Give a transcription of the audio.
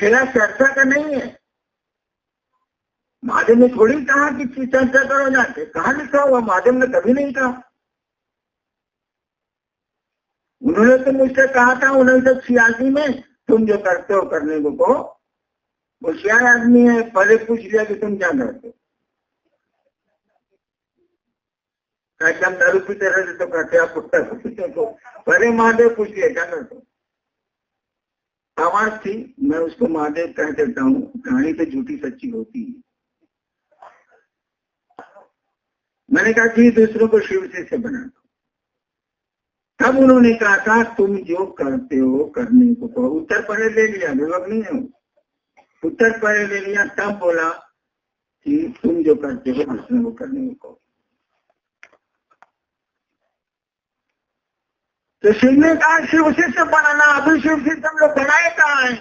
खेला चर्चा का नहीं है। महादेव ने थोड़ी कहा कि चर्चा करो जाके, कहाँ लिखा हुआ? महादेव ने कभी नहीं कहा। उन्होंने तो मुझसे कहा था 1986 में, तुम जो करते हो करने को कहो। होशियार आदमी है, पहले पूछ लिया कि तुम क्या करते हो। हम दारू पीते रहते तो कहते आप पुट्टा पीते तो पहले महादेव पूछ लिया क्या करते हो। आवाज थी, मैं उसको महादेव कह देता हूँ। कहानी तो झूठी सच्ची होती है। मैंने कहा कि दूसरों को शिव से बना दो। तब उन्होंने कहा था तुम जो करते हो करने को कहो। उत्तर पहले ले लिया, विभाग नहीं है, उत्तर पहले ले लिया, तब बोला कि तुम जो करते हो दूसरों को करने को कहो। तो शिव ने कहा शिव से बनाना। अभी शिव से हम लोग बनाए कहाँ है?